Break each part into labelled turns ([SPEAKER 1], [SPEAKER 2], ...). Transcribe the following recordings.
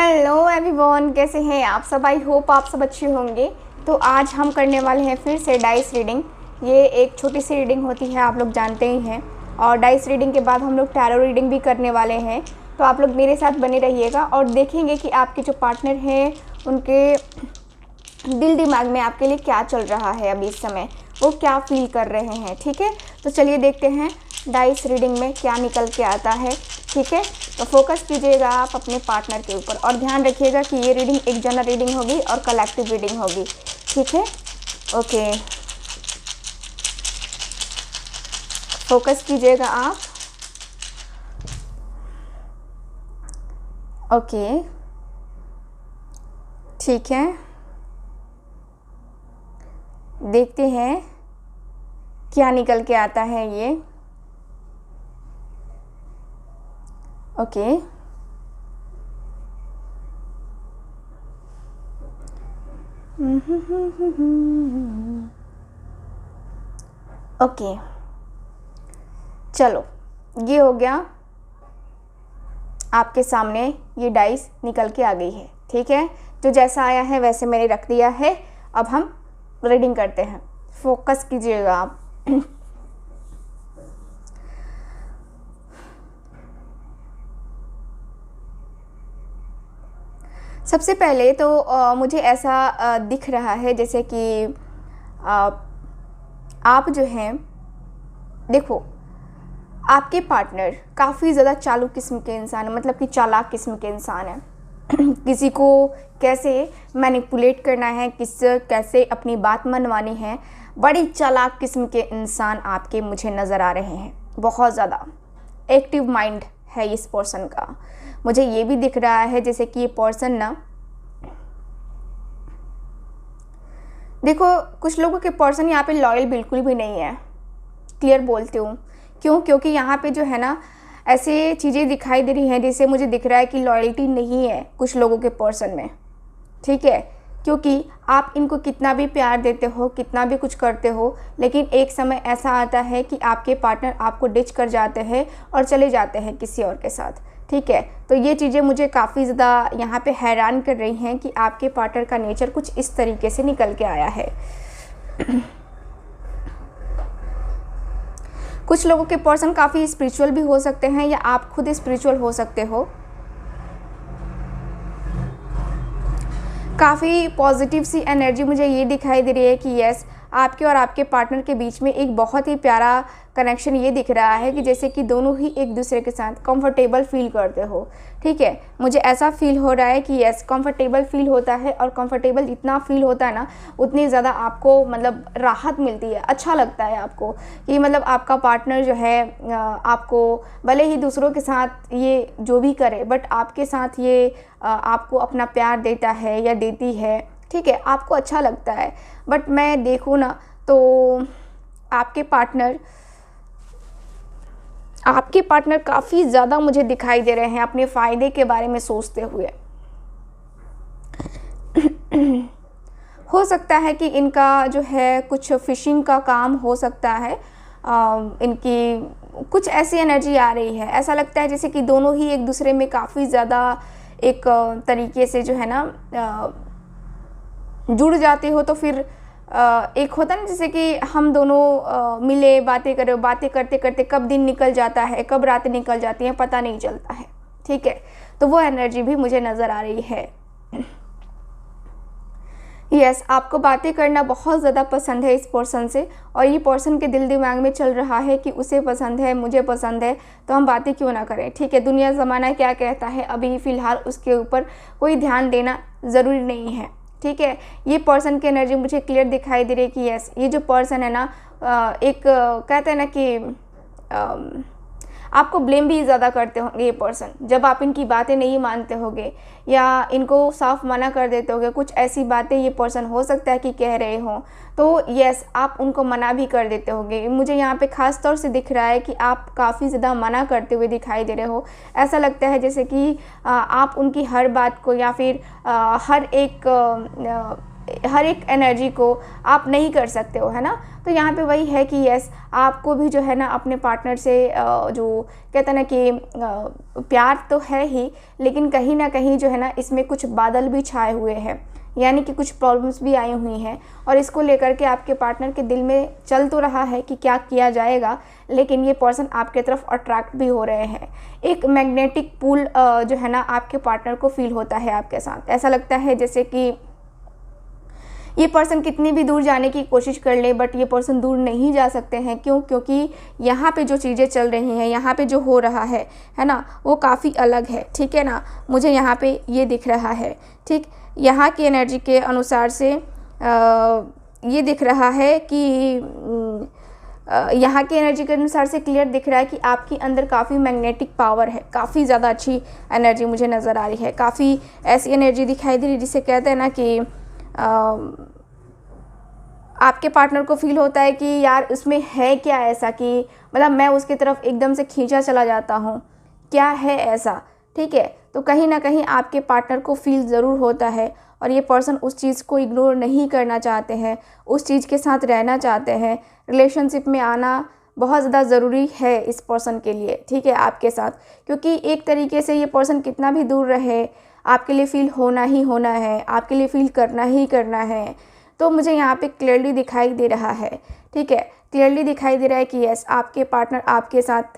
[SPEAKER 1] Hello everyone, कैसे हैं आप सब। आई होप आप सब अच्छे होंगे। तो आज हम करने वाले हैं फिर से डाइस रीडिंग। ये एक छोटी सी रीडिंग होती है, आप लोग जानते ही हैं। और डाइस रीडिंग के बाद हम लोग टैरो रीडिंग भी करने वाले हैं। तो आप लोग मेरे साथ बने रहिएगा और देखेंगे कि आपके जो पार्टनर हैं उनके दिल दिमाग में आपके लिए क्या चल रहा है अभी इस समय, वो क्या फील कर रहे हैं। ठीक है, तो चलिए देखते हैं डाइस रीडिंग में क्या निकल के आता है। ठीक है, तो फोकस कीजिएगा आप अपने पार्टनर के ऊपर और ध्यान रखिएगा कि ये रीडिंग एक जनरल रीडिंग होगी और कलेक्टिव रीडिंग होगी। ठीक है, ओके, फोकस कीजिएगा आप। ओके, ठीक है, देखते हैं क्या निकल के आता है ये। ओके, ओके, चलो ये हो गया, आपके सामने ये डाइस निकल के आ गई है। ठीक है, जो जैसा आया है वैसे मैंने रख दिया है। अब हम रीडिंग करते हैं, फोकस कीजिएगा आप। सबसे पहले तो मुझे ऐसा दिख रहा है जैसे कि आप जो हैं, देखो आपके पार्टनर काफ़ी ज़्यादा चालू किस्म के इंसान है, मतलब कि चालाक किस्म के इंसान है। किसी को कैसे मैनिपुलेट करना है, कैसे अपनी बात मनवानी है, बड़ी चालाक किस्म के इंसान आपके मुझे नज़र आ रहे हैं। बहुत ज़्यादा एक्टिव माइंड है इस पर्सन का। मुझे ये भी दिख रहा है जैसे कि ये पर्सन ना, देखो कुछ लोगों के पर्सन यहाँ पे लॉयल बिल्कुल भी नहीं है। क्लियर बोलती हूँ, क्यों? क्योंकि यहाँ पे जो है ना ऐसे चीज़ें दिखाई दे रही हैं जिससे मुझे दिख रहा है कि लॉयल्टी नहीं है कुछ लोगों के पर्सन में। ठीक है, क्योंकि आप इनको कितना भी प्यार देते हो, कितना भी कुछ करते हो, लेकिन एक समय ऐसा आता है कि आपके पार्टनर आपको डिच कर जाते हैं और चले जाते हैं किसी और के साथ। ठीक है, तो ये चीज़ें मुझे काफ़ी ज़्यादा यहाँ पे हैरान कर रही हैं कि आपके पार्टनर का नेचर कुछ इस तरीके से निकल के आया है। कुछ लोगों के पर्सन काफ़ी स्पिरिचुअल भी हो सकते हैं या आप खुद स्पिरिचुअल हो सकते हो। काफ़ी पॉजिटिव सी एनर्जी मुझे ये दिखाई दे रही है कि यस, आपके और आपके पार्टनर के बीच में एक बहुत ही प्यारा कनेक्शन ये दिख रहा है कि जैसे कि दोनों ही एक दूसरे के साथ कंफर्टेबल फील करते हो। ठीक है, मुझे ऐसा फील हो रहा है कि यस, कंफर्टेबल फील होता है और कंफर्टेबल इतना फील होता है ना, उतनी ज़्यादा आपको मतलब राहत मिलती है, अच्छा लगता है आपको कि मतलब आपका पार्टनर जो है आपको भले ही दूसरों के साथ ये जो भी करे, बट आपके साथ ये आपको अपना प्यार देता है या देती है। ठीक है, आपको अच्छा लगता है। बट मैं देखूँ ना तो आपके पार्टनर काफ़ी ज़्यादा मुझे दिखाई दे रहे हैं अपने फ़ायदे के बारे में सोचते हुए। हो सकता है कि इनका जो है कुछ फिशिंग का काम हो सकता है। इनकी कुछ ऐसी एनर्जी आ रही है, ऐसा लगता है जैसे कि दोनों ही एक दूसरे में काफ़ी ज़्यादा एक तरीके से जो है ना जुड़ जाते हो। तो फिर एक होता है ना जैसे कि हम दोनों मिले, बातें करे, बातें करते करते कब दिन निकल जाता है, कब रातें निकल जाती हैं, पता नहीं चलता है। ठीक है, तो वो एनर्जी भी मुझे नज़र आ रही है। यस, आपको बातें करना बहुत ज़्यादा पसंद है इस पर्सन से, और ये पर्सन के दिल दिमाग में चल रहा है कि उसे पसंद है, मुझे पसंद है, तो हम बातें क्यों ना करें। ठीक है, दुनिया ज़माना क्या कहता है, अभी फ़िलहाल उसके ऊपर कोई ध्यान देना ज़रूरी नहीं है। ठीक है, ये पर्सन की एनर्जी मुझे क्लियर दिखाई दे रही है कि यस, ये जो पर्सन है ना एक कहते हैं ना कि आपको ब्लेम भी ज़्यादा करते होंगे ये पर्सन, जब आप इनकी बातें नहीं मानते होगे या इनको साफ मना कर देते होगे। कुछ ऐसी बातें ये पर्सन हो सकता है कि कह रहे हों, तो यस, आप उनको मना भी कर देते होगे। मुझे यहाँ पे ख़ास तौर से दिख रहा है कि आप काफ़ी ज़्यादा मना करते हुए दिखाई दे रहे हो। ऐसा लगता है जैसे कि आप उनकी हर बात को या फिर हर एक हर एक एनर्जी को आप नहीं कर सकते हो, है ना। तो यहाँ पे वही है कि यस, आपको भी जो है ना अपने पार्टनर से जो कहते हैं ना कि प्यार तो है ही, लेकिन कहीं ना कहीं जो है ना इसमें कुछ बादल भी छाए हुए हैं, यानी कि कुछ प्रॉब्लम्स भी आई हुई हैं, और इसको लेकर के आपके पार्टनर के दिल में चल तो रहा है कि क्या किया जाएगा, लेकिन ये पर्सन आपके तरफ अट्रैक्ट भी हो रहे हैं। एक मैग्नेटिक पुल जो है ना आपके पार्टनर को फील होता है आपके साथ। ऐसा लगता है जैसे कि ये पर्सन कितनी भी दूर जाने की कोशिश कर ले, बट ये पर्सन दूर नहीं जा सकते हैं। क्यों? क्योंकि यहाँ पे जो चीज़ें चल रही हैं, यहाँ पे जो हो रहा है ना, वो काफ़ी अलग है, ठीक है ना। मुझे यहाँ पे ये दिख रहा है, ठीक, यहाँ की एनर्जी के अनुसार से ये दिख रहा है कि यहाँ की एनर्जी के अनुसार से क्लियर दिख रहा है कि आपके अंदर काफ़ी मैग्नेटिक पावर है, काफ़ी ज़्यादा अच्छी एनर्जी मुझे नज़र आ रही है। काफ़ी ऐसी एनर्जी दिखाई दे रही है जिसे कहते हैं ना कि आपके पार्टनर को फील होता है कि यार उसमें है क्या ऐसा कि मतलब मैं उसकी तरफ एकदम से खींचा चला जाता हूँ, क्या है ऐसा, ठीक है। तो कहीं ना कहीं आपके पार्टनर को फील ज़रूर होता है, और ये पर्सन उस चीज़ को इग्नोर नहीं करना चाहते हैं, उस चीज़ के साथ रहना चाहते हैं। रिलेशनशिप में आना बहुत ज़्यादा ज़रूरी है इस पर्सन के लिए, ठीक है, आपके साथ, क्योंकि एक तरीके से ये पर्सन कितना भी दूर रहे, आपके लिए फ़ील होना ही होना है, आपके लिए फ़ील करना ही करना है। तो मुझे यहाँ पे क्लियरली दिखाई दे रहा है, ठीक है, क्लियरली दिखाई दे रहा है कि यस, आपके पार्टनर आपके साथ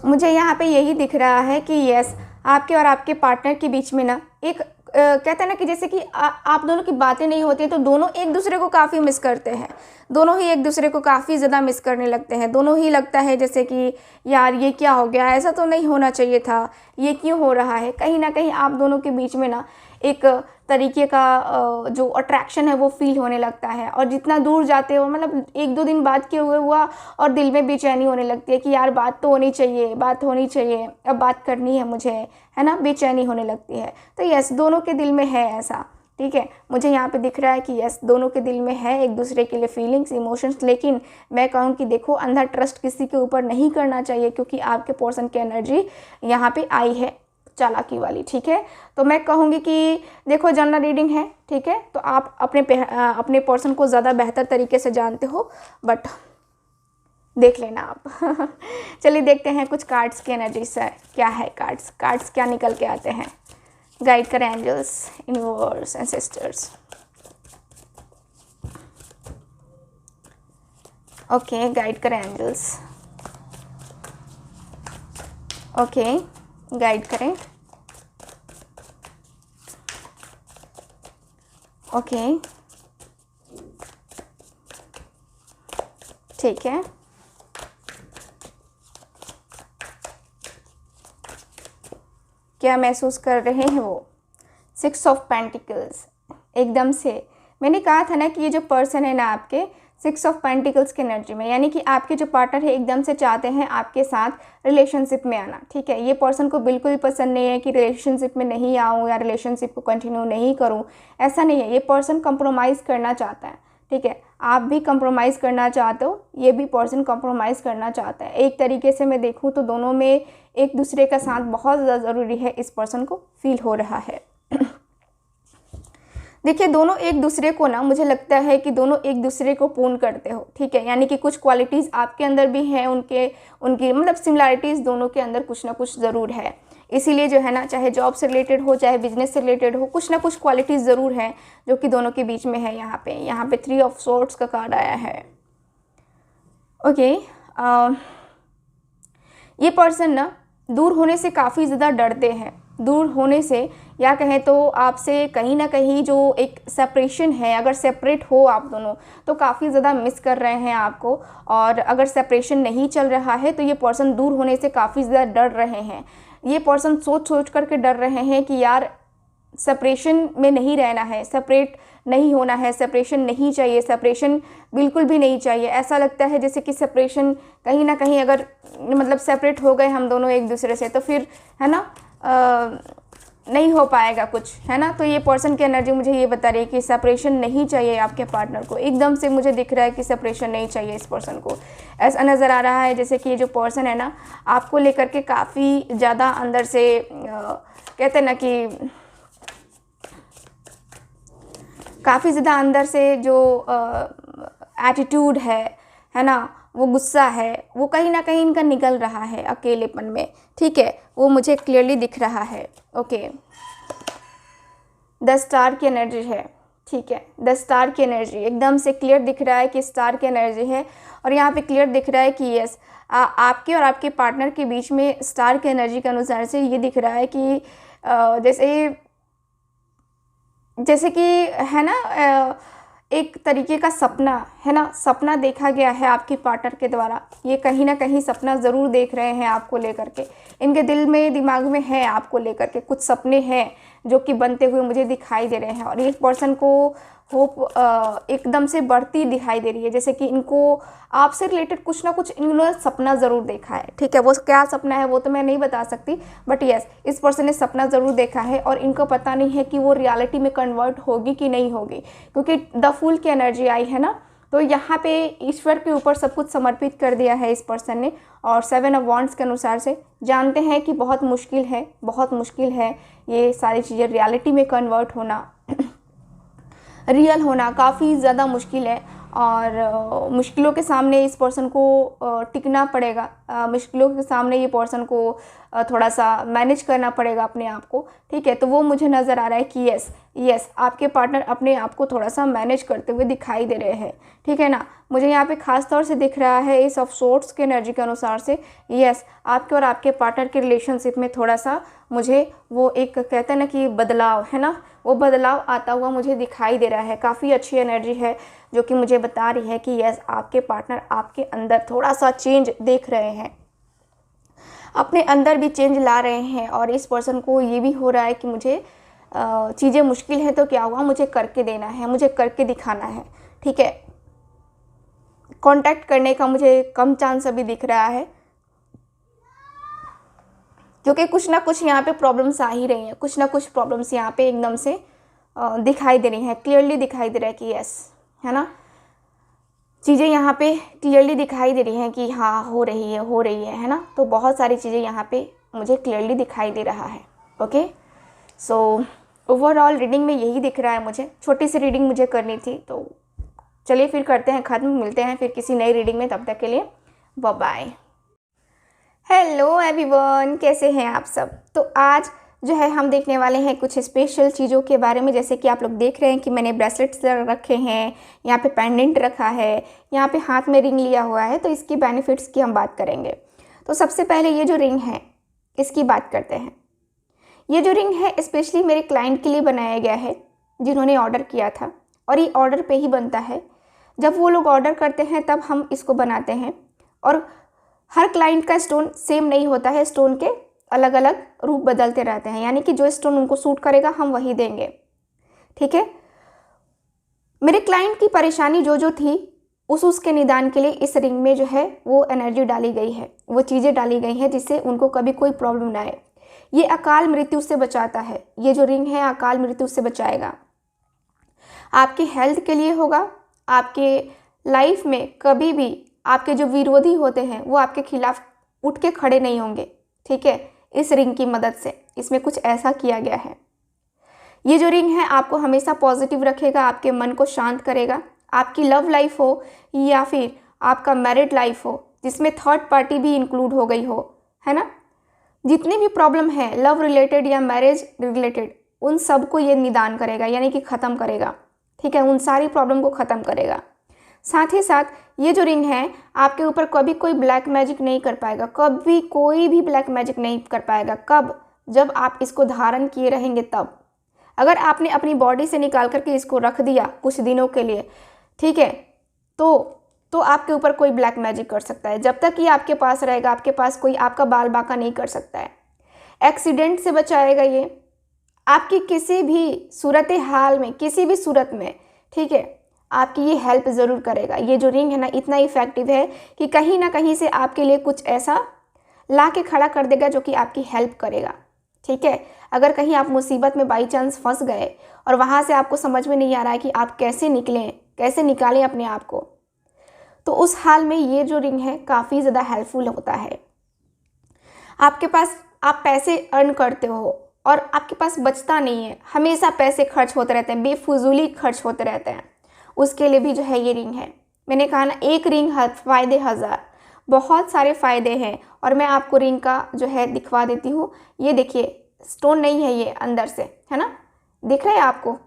[SPEAKER 1] मुझे यहाँ पे यही दिख रहा है कि यस, आपके और आपके पार्टनर के बीच में ना एक कहते हैं ना कि जैसे कि आप दोनों की बातें नहीं होती, तो दोनों एक दूसरे को काफ़ी मिस करते हैं, दोनों ही एक दूसरे को काफ़ी ज़्यादा मिस करने लगते हैं। दोनों ही लगता है जैसे कि यार ये क्या हो गया, ऐसा तो नहीं होना चाहिए था, ये क्यों हो रहा है। कहीं ना कहीं आप दोनों के बीच में ना एक तरीके का जो अट्रैक्शन है वो फील होने लगता है, और जितना दूर जाते हो मतलब 1-2 दिन बाद के हुआ और दिल में बेचैनी होने लगती है कि यार बात तो होनी चाहिए, बात होनी चाहिए, अब बात करनी है मुझे, है ना, बेचैनी होने लगती है। तो यस, दोनों के दिल में है ऐसा, ठीक है, मुझे यहाँ पे दिख रहा है कि यस, दोनों के दिल में है एक दूसरे के लिए फीलिंग्स, इमोशंस। लेकिन मैं कहूँ कि देखो, अंधा ट्रस्ट किसी के ऊपर नहीं करना चाहिए, क्योंकि आपके पर्सन की एनर्जी यहाँ पे आई है चालाकी वाली, ठीक है। तो मैं कहूँगी कि देखो, जनरल रीडिंग है, ठीक है, तो आप अपने पर्सन को ज़्यादा बेहतर तरीके से जानते हो, बट देख लेना आप। चलिए देखते हैं कुछ कार्ड्स की एनर्जी से क्या है। कार्ड्स क्या निकल के आते हैं। गाइड करें angels, universe and sisters. Okay, guide करें एंजल्स। ओके, गाइड करें। ओके, ठीक है, क्या महसूस कर रहे हैं वो? 6 ऑफ पेंटिकल्स, एकदम से मैंने कहा था ना कि ये जो पर्सन है ना आपके 6 ऑफ पेंटिकल्स की एनर्जी में, यानी कि आपके जो पार्टनर है एकदम से चाहते हैं आपके साथ रिलेशनशिप में आना, ठीक है। ये पर्सन को बिल्कुल भी पसंद नहीं है कि रिलेशनशिप में नहीं आऊँ या रिलेशनशिप को कंटिन्यू नहीं करूँ, ऐसा नहीं है। ये पर्सन कंप्रोमाइज़ करना चाहता है, ठीक है। आप भी कंप्रोमाइज़ करना चाहते हो, ये भी पर्सन कंप्रोमाइज़ करना चाहता है। एक तरीके से मैं देखूँ तो दोनों में एक दूसरे का साथ बहुत ज़्यादा ज़रूरी है, इस पर्सन को फील हो रहा है। देखिए, दोनों एक दूसरे को ना, मुझे लगता है कि दोनों एक दूसरे को पूर्ण करते हो, ठीक है। यानी कि कुछ क्वालिटीज़ आपके अंदर भी हैं, उनकी मतलब सिमिलैरिटीज़ दोनों के अंदर कुछ ना कुछ ज़रूर है। इसीलिए जो है ना, चाहे जॉब से रिलेटेड हो, चाहे बिजनेस से रिलेटेड हो, कुछ ना कुछ क्वालिटीज़ ज़रूर हैं जो कि दोनों के बीच में है। यहाँ पे 3 ऑफ सोर्ड्स का कार्ड आया है। ओके, ये पर्सन ना दूर होने से काफ़ी ज़्यादा डरते हैं, दूर होने से, या कहें तो आपसे कहीं ना कहीं जो एक सेपरेशन है, अगर सेपरेट हो आप दोनों तो काफ़ी ज़्यादा मिस कर रहे हैं आपको। और अगर सेपरेशन नहीं चल रहा है तो ये पर्सन दूर होने से काफ़ी ज़्यादा डर रहे हैं। ये पर्सन सोच करके डर रहे हैं कि यार सेपरेशन में नहीं रहना है, सेपरेट नहीं होना है, सेपरेशन नहीं चाहिए, सेपरेशन बिल्कुल भी नहीं चाहिए। ऐसा लगता है जैसे कि सेपरेशन कहीं ना कहीं, अगर मतलब सेपरेट हो गए हम दोनों एक दूसरे से, तो फिर है ना नहीं हो पाएगा कुछ, है ना। तो ये पर्सन की एनर्जी मुझे ये बता रही है कि सेपरेशन नहीं चाहिए आपके पार्टनर को। एकदम से मुझे दिख रहा है कि सेपरेशन नहीं चाहिए इस पर्सन को। ऐसा नज़र आ रहा है जैसे कि ये जो पर्सन है ना, आपको लेकर के काफ़ी ज़्यादा अंदर से कहते हैं ना कि काफ़ी ज़्यादा अंदर से जो एटीट्यूड है ना, वो गुस्सा है, वो कहीं ना कहीं इनका निकल रहा है अकेलेपन में, ठीक है, वो मुझे क्लियरली दिख रहा है। ओके, 10 स्टार की एनर्जी है, ठीक है, 10 स्टार की एनर्जी एकदम से क्लियर दिख रहा है कि स्टार की एनर्जी है। और यहाँ पे क्लियर दिख रहा है कि यस, आपके और आपके पार्टनर के बीच में स्टार की एनर्जी के अनुसार से ये दिख रहा है कि जैसे कि है ना, एक तरीके का सपना है ना, सपना देखा गया है आपके पार्टनर के द्वारा। ये कहीं ना कहीं सपना ज़रूर देख रहे हैं आपको लेकर के, इनके दिल में दिमाग में है आपको लेकर के कुछ सपने हैं जो कि बनते हुए मुझे दिखाई दे रहे हैं। और एक पर्सन को होप एकदम से बढ़ती दिखाई दे रही है, जैसे कि इनको आपसे रिलेटेड कुछ ना कुछ इन्होंने सपना ज़रूर देखा है, ठीक है। वो क्या सपना है वो तो मैं नहीं बता सकती, बट यस, इस पर्सन ने सपना ज़रूर देखा है और इनको पता नहीं है कि वो रियलिटी में कन्वर्ट होगी कि नहीं होगी, क्योंकि द फूल की एनर्जी आई है ना। तो यहाँ पे ईश्वर के ऊपर सब कुछ समर्पित कर दिया है इस पर्सन ने। और 7 ऑफ वॉन्ड्स के अनुसार से जानते हैं कि बहुत मुश्किल है, बहुत मुश्किल है ये सारी चीज़ें रियलिटी में कन्वर्ट होना, रियल होना काफ़ी ज़्यादा मुश्किल है। और मुश्किलों के सामने इस पर्सन को टिकना पड़ेगा, मुश्किलों के सामने ये पर्सन को थोड़ा सा मैनेज करना पड़ेगा अपने आप को, ठीक है। तो वो मुझे नज़र आ रहा है कि यस आपके पार्टनर अपने आप को थोड़ा सा मैनेज करते हुए दिखाई दे रहे हैं, ठीक है ना। मुझे यहाँ पे खास तौर से दिख रहा है इस ऑफ सोर्ट्स के एनर्जी के अनुसार से, यस आपके और आपके पार्टनर के रिलेशनशिप में थोड़ा सा मुझे वो एक कहते हैं ना कि बदलाव है ना, वो बदलाव आता हुआ मुझे दिखाई दे रहा है। काफ़ी अच्छी एनर्जी है जो कि मुझे बता रही है कि यस आपके पार्टनर आपके अंदर थोड़ा सा चेंज देख रहे हैं, अपने अंदर भी चेंज ला रहे हैं। और इस पर्सन को ये भी हो रहा है कि मुझे चीज़ें मुश्किल है तो क्या हुआ, मुझे करके देना है, मुझे करके दिखाना है, ठीक है। कांटेक्ट करने का मुझे कम चांस अभी दिख रहा है, क्योंकि कुछ ना कुछ यहाँ पे प्रॉब्लम्स आ ही रही हैं, कुछ ना कुछ प्रॉब्लम्स यहाँ पे एकदम से दिखाई दे रही हैं, क्लियरली दिखाई दे रहा है कि यस है ना, चीज़ें यहाँ पे क्लियरली दिखाई दे रही हैं कि हाँ हो रही है ना। तो बहुत सारी चीज़ें यहाँ पे मुझे क्लियरली दिखाई दे रहा है। ओके, सो ओवरऑल रीडिंग में यही दिख रहा है मुझे। छोटी सी रीडिंग मुझे करनी थी, तो चलिए फिर करते हैं ख़त्म, मिलते हैं फिर किसी नई रीडिंग में, तब तक के लिए बाय बाय। हेलो एवरीवन, कैसे हैं आप सब। तो आज जो है हम देखने वाले हैं कुछ स्पेशल चीज़ों के बारे में। जैसे कि आप लोग देख रहे हैं कि मैंने ब्रेसलेट्स रखे हैं, यहाँ पे पेंडेंट रखा है, यहाँ पे हाथ में रिंग लिया हुआ है, तो इसकी बेनिफिट्स की हम बात करेंगे। तो सबसे पहले ये जो रिंग है इसकी बात करते हैं। ये जो रिंग है स्पेशली मेरे क्लाइंट के लिए बनाया गया है जिन्होंने ऑर्डर किया था, और ये ऑर्डर पे ही बनता है। जब वो लोग ऑर्डर करते हैं तब हम इसको बनाते हैं, और हर क्लाइंट का स्टोन सेम नहीं होता है, स्टोन के अलग अलग रूप बदलते रहते हैं, यानी कि जो स्टोन उनको सूट करेगा हम वही देंगे, ठीक है। मेरे क्लाइंट की परेशानी जो थी उसके निदान के लिए इस रिंग में जो है वो एनर्जी डाली गई है, वो चीज़ें डाली गई हैं जिससे उनको कभी कोई प्रॉब्लम ना आए। ये अकाल मृत्यु से बचाता है, ये जो रिंग है अकाल मृत्यु से बचाएगा। आपकी हेल्थ के लिए होगा, आपके लाइफ में कभी भी आपके जो विरोधी होते हैं वो आपके खिलाफ उठ के खड़े नहीं होंगे, ठीक है, इस रिंग की मदद से। इसमें कुछ ऐसा किया गया है। ये जो रिंग है आपको हमेशा पॉजिटिव रखेगा, आपके मन को शांत करेगा। आपकी लव लाइफ हो या फिर आपका मैरिड लाइफ हो जिसमें थर्ड पार्टी भी इंक्लूड हो गई हो, है ना, जितनी भी प्रॉब्लम है लव रिलेटेड या मैरिज रिलेटेड, उन सब को ये निदान करेगा, यानी कि ख़त्म करेगा, ठीक है, उन सारी प्रॉब्लम को ख़त्म करेगा। साथ ही साथ ये जो रिंग है आपके ऊपर कभी कोई ब्लैक मैजिक नहीं कर पाएगा, कभी कोई भी ब्लैक मैजिक नहीं कर पाएगा। कब? जब आप इसको धारण किए रहेंगे तब। अगर आपने अपनी बॉडी से निकाल करके इसको रख दिया कुछ दिनों के लिए, ठीक है, तो आपके ऊपर कोई ब्लैक मैजिक कर सकता है। जब तक ये आपके पास रहेगा आपके पास कोई आपका बाल बांका नहीं कर सकता है। एक्सीडेंट से बचाएगा ये, आपकी किसी भी सूरत हाल में, किसी भी सूरत में, ठीक है, आपकी ये हेल्प ज़रूर करेगा। ये जो रिंग है ना इतना इफेक्टिव है कि कहीं ना कहीं से आपके लिए कुछ ऐसा ला के खड़ा कर देगा जो कि आपकी हेल्प करेगा, ठीक है। अगर कहीं आप मुसीबत में बाई चांस फंस गए और वहाँ से आपको समझ में नहीं आ रहा है कि आप कैसे निकलें, कैसे निकालें अपने आप को, तो उस हाल में ये जो रिंग है काफ़ी ज़्यादा हेल्पफुल होता है। आपके पास आप पैसे अर्न करते हो, और आपके पास बचता नहीं है, हमेशा पैसे खर्च होते रहते हैं, बेफजूली खर्च होते रहते हैं, उसके लिए भी जो है ये रिंग है। मैंने कहा ना, एक रिंग फ़ायदे हज़ार, बहुत सारे फ़ायदे हैं। और मैं आपको रिंग का जो है दिखवा देती हूँ। ये देखिए, स्टोन नहीं है ये अंदर से, है ना, दिख रहा है आपको?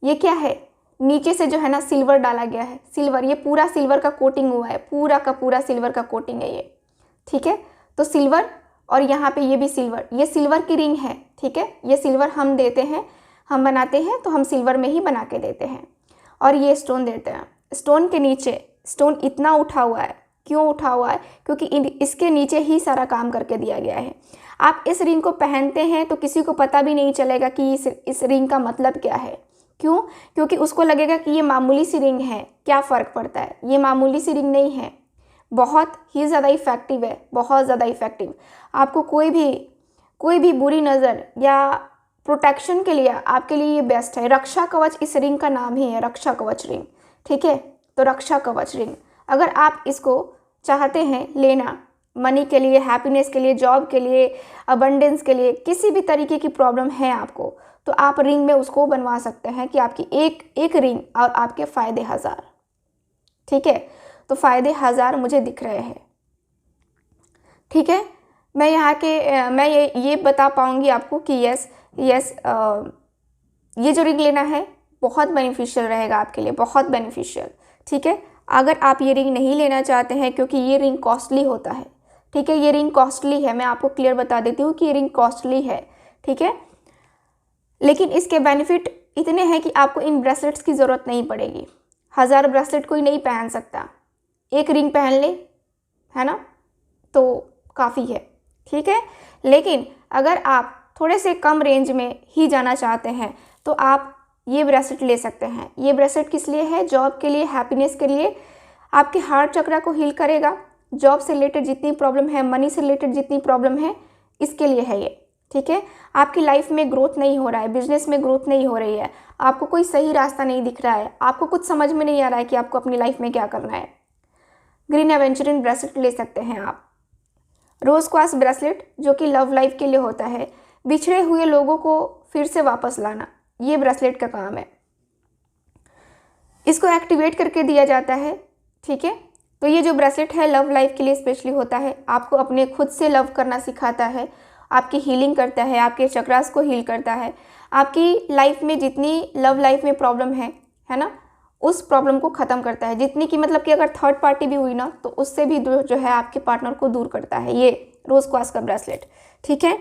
[SPEAKER 1] ये क्या है? नीचे से जो है ना सिल्वर डाला गया है, सिल्वर, ये पूरा सिल्वर का कोटिंग हुआ है, पूरा का पूरा सिल्वर का कोटिंग है ये, ठीक है। तो सिल्वर, और यहाँ पे ये भी सिल्वर, ये सिल्वर की रिंग है, ठीक है। ये सिल्वर हम देते हैं, हम बनाते हैं तो हम सिल्वर में ही बना के देते हैं। और ये स्टोन देते हैं। स्टोन के नीचे स्टोन इतना उठा हुआ है, क्यों उठा हुआ है? क्योंकि इसके नीचे ही सारा काम करके दिया गया है। आप इस रिंग को पहनते हैं तो किसी को पता भी नहीं चलेगा कि इस रिंग का मतलब क्या है। क्यों? क्योंकि उसको लगेगा कि ये मामूली सी रिंग है, क्या फ़र्क पड़ता है। ये मामूली सी रिंग नहीं है, बहुत ही ज़्यादा इफ़ेक्टिव है, बहुत ज़्यादा इफ़ेक्टिव। आपको कोई भी बुरी नज़र या प्रोटेक्शन के लिए आपके लिए ये बेस्ट है। रक्षा कवच इस रिंग का नाम ही है, रक्षा कवच रिंग, ठीक है। तो रक्षा कवच रिंग, अगर आप इसको चाहते हैं लेना, मनी के लिए, हैप्पीनेस के लिए, जॉब के लिए, अबंडेंस के लिए, किसी भी तरीके की प्रॉब्लम है आपको, तो आप रिंग में उसको बनवा सकते हैं कि आपकी एक रिंग और आपके फ़ायदे हज़ार, ठीक है। तो फ़ायदे हज़ार मुझे दिख रहे हैं, ठीक है। मैं मैं ये बता पाऊँगी आपको कि यस ये जो रिंग लेना है बहुत बेनिफिशियल रहेगा आपके लिए, बहुत बेनिफिशियल, ठीक है। अगर आप ये रिंग नहीं लेना चाहते हैं, क्योंकि ये रिंग कॉस्टली होता है, ठीक है, ये रिंग कॉस्टली है, मैं आपको क्लियर बता देती हूँ कि ये रिंग कॉस्टली है, ठीक है। लेकिन इसके बेनिफिट इतने हैं कि आपको इन ब्रेसलेट्स की ज़रूरत नहीं पड़ेगी। 1000 ब्रेसलेट कोई नहीं पहन सकता, एक रिंग पहन ले, है ना, तो काफ़ी है, ठीक है। लेकिन अगर आप थोड़े से कम रेंज में ही जाना चाहते हैं तो आप ये ब्रेसलेट ले सकते हैं। ये ब्रेसलेट किस लिए है? जॉब के लिए, हैप्पीनेस के लिए, आपके हार्ट चक्रा को हील करेगा। जॉब से रिलेटेड जितनी प्रॉब्लम है, मनी से रिलेटेड जितनी प्रॉब्लम है, इसके लिए है ये, ठीक है। आपकी लाइफ में ग्रोथ नहीं हो रहा है, बिजनेस में ग्रोथ नहीं हो रही है, आपको कोई सही रास्ता नहीं दिख रहा है, आपको कुछ समझ में नहीं आ रहा है कि आपको अपनी लाइफ में क्या करना है, ग्रीन एवेंचुरिन ब्रेसलेट ले सकते हैं आप। रोज़ क्वार्ट्ज ब्रेसलेट, जो कि लव लाइफ के लिए होता है, बिछड़े हुए लोगों को फिर से वापस लाना, ये ब्रेसलेट का काम है। इसको एक्टिवेट करके दिया जाता है, ठीक है। तो ये जो ब्रेसलेट है लव लाइफ के लिए स्पेशली होता है, आपको अपने खुद से लव करना सिखाता है, आपकी हीलिंग करता है, आपके चक्रास को हील करता है, आपकी लाइफ में जितनी लव लाइफ में प्रॉब्लम है ना, उस प्रॉब्लम को ख़त्म करता है। जितनी कि मतलब कि अगर थर्ड पार्टी भी हुई ना, तो उससे भी जो है आपके पार्टनर को दूर करता है ये रोज़ क्वार्ट्ज का ब्रेसलेट, ठीक है।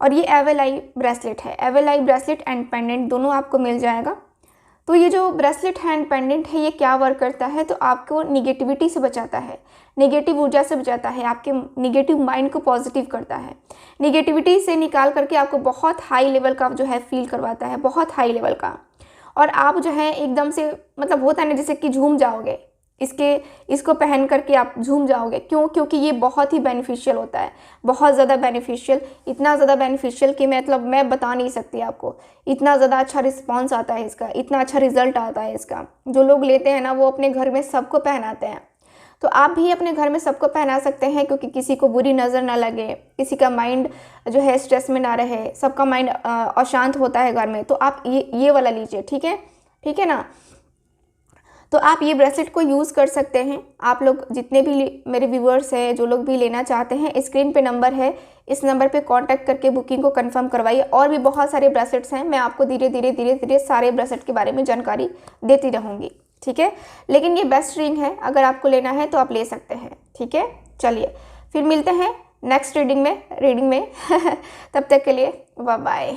[SPEAKER 1] और ये एवेलाई ब्रेसलेट है, एवेलाई ब्रेसलेट एंड पेंडेंट दोनों आपको मिल जाएगा। तो ये जो ब्रेसलेट है एंड पेंडेंट है, ये क्या वर्क करता है? तो आपको निगेटिविटी से बचाता है, नेगेटिव ऊर्जा से बचाता है, आपके निगेटिव माइंड को पॉजिटिव करता है, निगेटिविटी से निकाल करके आपको बहुत हाई लेवल का जो है फील करवाता है, बहुत हाई लेवल का। और आप जो है एकदम से, मतलब होता है ना जैसे कि झूम जाओगे, इसको पहन करके आप झूम जाओगे। क्यों? क्योंकि ये बहुत ही बेनिफिशियल होता है, बहुत ज़्यादा बेनिफिशियल, इतना ज़्यादा बेनिफिशियल कि मतलब मैं बता नहीं सकती आपको। इतना ज़्यादा अच्छा रिस्पांस आता है इसका, इतना अच्छा रिजल्ट आता है इसका। जो लोग लेते हैं ना, वो अपने घर में सबको पहनाते हैं। तो आप भी अपने घर में सबको पहना सकते हैं, क्योंकि किसी को बुरी नज़र ना लगे, किसी का माइंड जो है स्ट्रेस में ना रहे, सबका माइंड अशांत होता है घर में। तो आप ये वाला लीजिए, ठीक है, ठीक है ना। तो आप ये ब्रेसलेट को यूज़ कर सकते हैं। आप लोग जितने भी मेरे व्यूअर्स हैं, जो लोग भी लेना चाहते हैं, स्क्रीन पे नंबर है, इस नंबर पे कांटेक्ट करके बुकिंग को कंफर्म करवाइए। और भी बहुत सारे ब्रेसलेट्स हैं, मैं आपको धीरे धीरे सारे ब्रेसलेट के बारे में जानकारी देती रहूँगी, ठीक है। लेकिन ये बेस्ट रिंग है, अगर आपको लेना है तो आप ले सकते हैं, ठीक है। चलिए फिर मिलते हैं नेक्स्ट रीडिंग में तब तक के लिए बाय बाय।